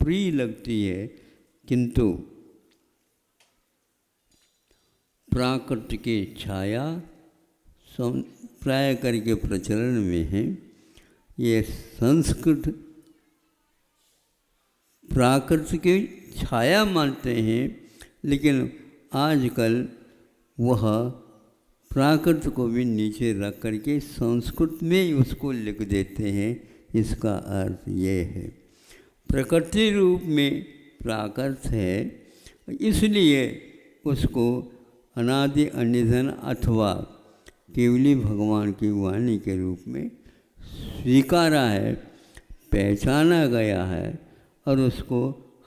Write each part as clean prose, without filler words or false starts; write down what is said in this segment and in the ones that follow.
प्रिय लगती है, किंतु प्राकृत की छाया प्राय करके प्रचलन में है। ये संस्कृत प्राकृत की छाया मानते हैं, लेकिन आजकल वह प्राकृत को भी नीचे रख करके संस्कृत में ही उसको लिख देते हैं। इसका अर्थ ये है, प्रकृति रूप में प्राकृत है, इसलिए उसको अनादि अनिधन अथवा केवली भगवान की वाणी के रूप में स्वीकारा है, पहचाना गया है और उसको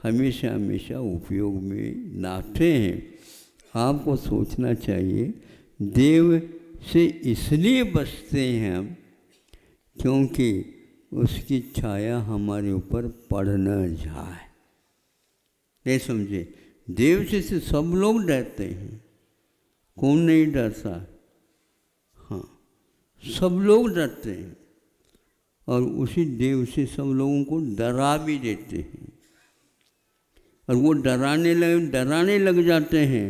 हमेशा हमेशा उपयोग में लाते हैं। आपको सोचना चाहिए, देव से इसलिए बचते हैं हम क्योंकि उसकी छाया हमारे ऊपर पड़ न जाए। ये समझे, देव से सब लोग डरते हैं, कौन नहीं डरता? हाँ, सब लोग डरते हैं और उसी देव से सब लोगों को डरा भी देते हैं। और वो डराने लग जाते हैं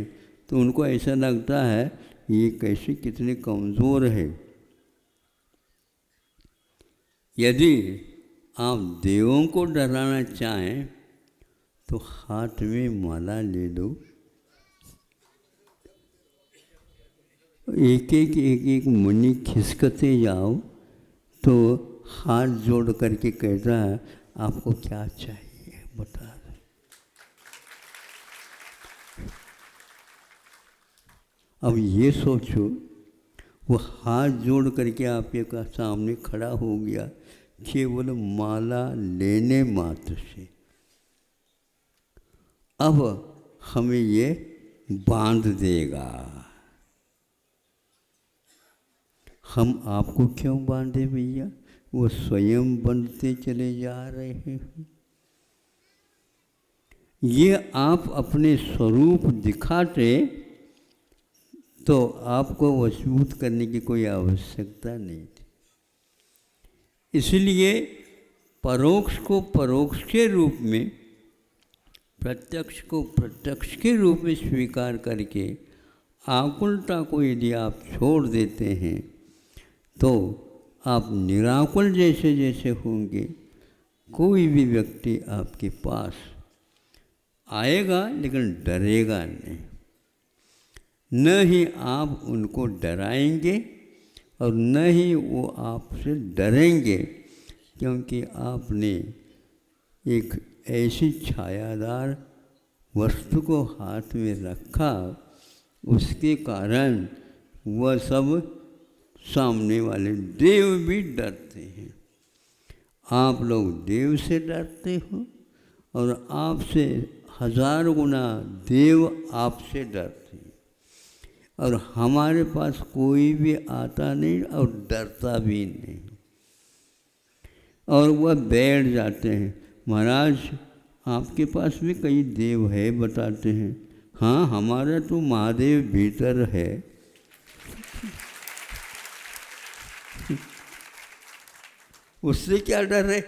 तो उनको ऐसा लगता है ये कैसे कितने कमज़ोर है। यदि आप देवों को डराना चाहें तो हाथ में माला ले दो, एक एक मुनि खिसकते जाओ तो हाथ जोड़ करके कहता है आपको क्या चाहिए बता दो। अब ये सोचो, वो हाथ जोड़ करके आपके सामने खड़ा हो गया केवल माला लेने मात्र से। अब हमें ये बांध देगा, हम आपको क्यों बांधे भैया? वो स्वयं बंधते चले जा रहे हैं। ये आप अपने स्वरूप दिखाते तो आपको वशीभूत करने की कोई आवश्यकता नहीं थी। इसलिए परोक्ष को परोक्ष के रूप में, प्रत्यक्ष को प्रत्यक्ष के रूप में स्वीकार करके आकुलता को यदि आप छोड़ देते हैं तो आप निराकुल जैसे जैसे होंगे। कोई भी व्यक्ति आपके पास आएगा लेकिन डरेगा नहीं, न ही आप उनको डराएंगे और न ही वो आपसे डरेंगे, क्योंकि आपने एक ऐसी छायादार वस्तु को हाथ में रखा, उसके कारण वह सब सामने वाले देव भी डरते हैं। आप लोग देव से डरते हो और आपसे 1000 गुना देव आपसे डरते हैं। और हमारे पास कोई भी आता नहीं और डरता भी नहीं, और वह बैठ जाते हैं। महाराज आपके पास भी कई देव है बताते हैं। हाँ, हमारा तो महादेव भीतर है। उससे क्या डर है?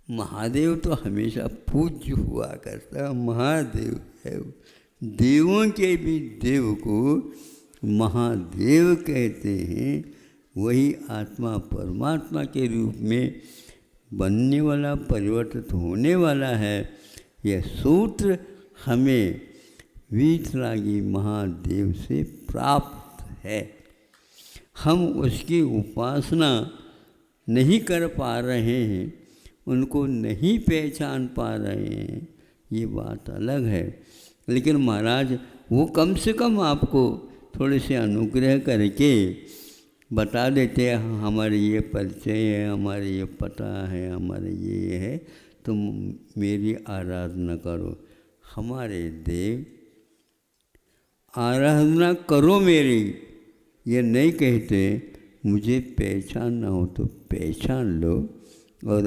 महादेव तो हमेशा पूज्य हुआ करता, महादेव है। देवों के भी देव को महादेव कहते हैं। वही आत्मा परमात्मा के रूप में बनने वाला, परिवर्तित होने वाला है। यह सूत्र हमें वीतरागी महादेव से प्राप्त है। हम उसकी उपासना नहीं कर पा रहे हैं, उनको नहीं पहचान पा रहे हैं, ये बात अलग है। लेकिन महाराज वो कम से कम आपको थोड़े से अनुग्रह करके बता देते हैं, हमारे ये परिचय है, हमारे ये पता है, हमारे ये है, तुम मेरी आराधना करो। हमारे देव आराधना करो मेरी, ये नहीं कहते मुझे पहचान ना हो तो पहचान लो और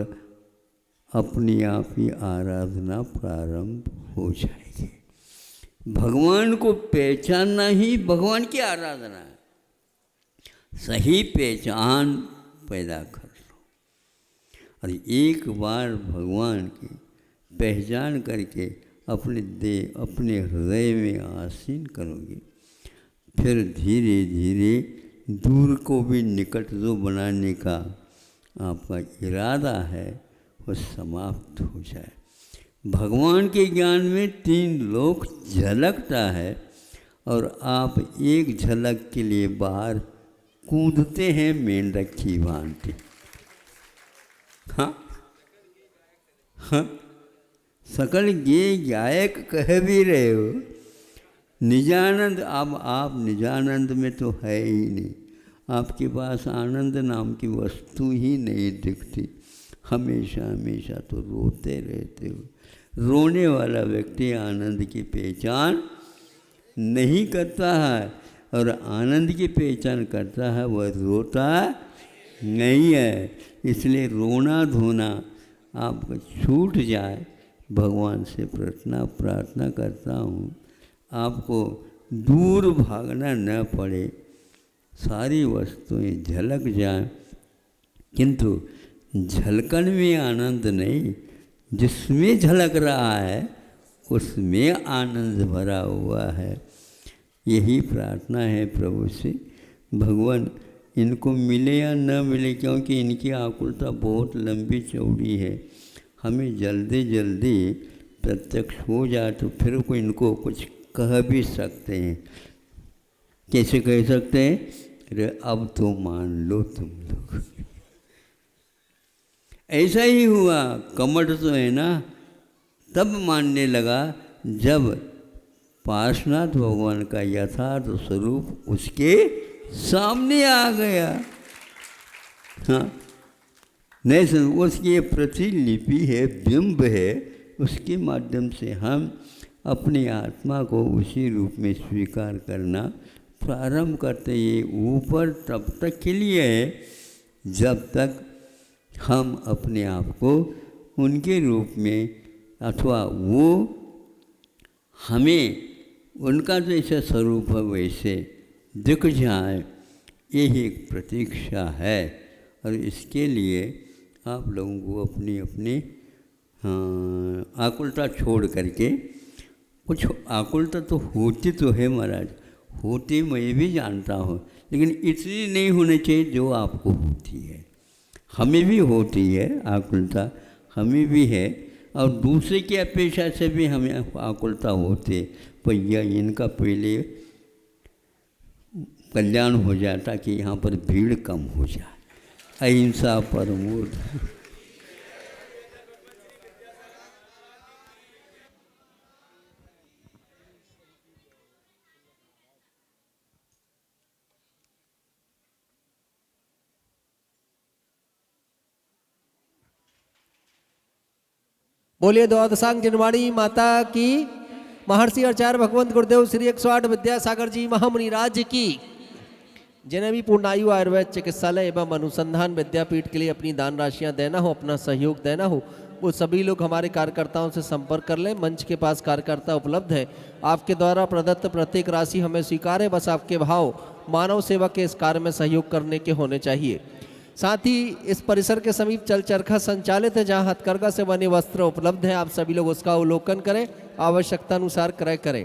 अपने आप ही आराधना प्रारंभ हो जाएगी। भगवान को पहचानना ही भगवान की आराधना है। सही पहचान पैदा कर लो। और एक बार भगवान की पहचान करके अपने हृदय में आसीन करोगे, फिर धीरे धीरे दूर को भी निकट जो बनाने का आपका इरादा है वो समाप्त हो जाए। भगवान के ज्ञान में 3 लोक झलकता है और आप एक झलक के लिए बाहर कूदते हैं मेंढक की भांति। हाँ हाँ, सकल गे गायक कह भी रहे हो, निजानंद। अब आप निजानंद में तो है ही नहीं, आपके पास आनंद नाम की वस्तु ही नहीं दिखती। हमेशा हमेशा तो रोते रहते हो। रोने वाला व्यक्ति आनंद की पहचान नहीं करता है, और आनंद की पहचान करता है वह रोता नहीं है। इसलिए रोना धोना आपका छूट जाए, भगवान से प्रार्थना करता हूँ आपको दूर भागना न पड़े, सारी वस्तुएं झलक जाएं, किंतु झलकन में आनंद नहीं, जिसमें झलक रहा है उसमें आनंद भरा हुआ है। यही प्रार्थना है प्रभु से। भगवान इनको मिले या न मिले, क्योंकि इनकी आकुलता बहुत लंबी चौड़ी है, हमें जल्दी जल्दी प्रत्यक्ष हो जाए तो फिर को इनको कुछ कह भी सकते हैं। कैसे कह सकते हैं? अरे अब तो मान लो तुम लोग। ऐसा ही हुआ, कमठ तो है ना तब मानने लगा जब पार्श्वनाथ भगवान का यथार्थ स्वरूप उसके सामने आ गया। हाँ, नहीं सुन, उसकी प्रतिलिपि है, बिंब है, उसके माध्यम से हम अपनी आत्मा को उसी रूप में स्वीकार करना प्रारंभ करते। ये ऊपर तब तक के लिए है जब तक हम अपने आप को उनके रूप में, अथवा वो हमें उनका जैसा स्वरूप है वैसे दिख जाए, यही एक प्रतीक्षा है। और इसके लिए आप लोगों को अपनी अपनी आकुलता छोड़ करके, कुछ आकुलता तो होती तो है महाराज, होती मैं भी जानता हूँ, लेकिन इतनी नहीं होनी चाहिए जो आपको होती है। हमें भी होती है आकुलता, हमें भी है, और दूसरे की अपेक्षा से भी हमें आकुलता होती है, पर यह इनका पहले कल्याण हो जाता कि यहाँ पर भीड़ कम हो जाए। अहिंसा परमो धर्म। बोलिए द्वादशांग जनवाणी माता की, महर्षि आचार्य भगवंत गुरुदेव श्री 108 विद्यासागर जी महामुनि राज्य की। जिन्हें भी पूर्णायु आयुर्वेद चिकित्सालय एवं अनुसंधान विद्यापीठ के लिए अपनी दान राशियां देना हो, अपना सहयोग देना हो, वो सभी लोग हमारे कार्यकर्ताओं से संपर्क कर लें। मंच के पास कार्यकर्ता उपलब्ध है। आपके द्वारा प्रदत्त प्रत्येक राशि हमें स्वीकार है, बस आपके भाव मानव सेवा के इस कार्य में सहयोग करने के होने चाहिए। साथ ही इस परिसर के समीप चल चरखा संचालित है, जहां हथकरघा से बने वस्त्र उपलब्ध हैं। आप सभी लोग उसका अवलोकन करें, आवश्यकता अनुसार क्रय करें।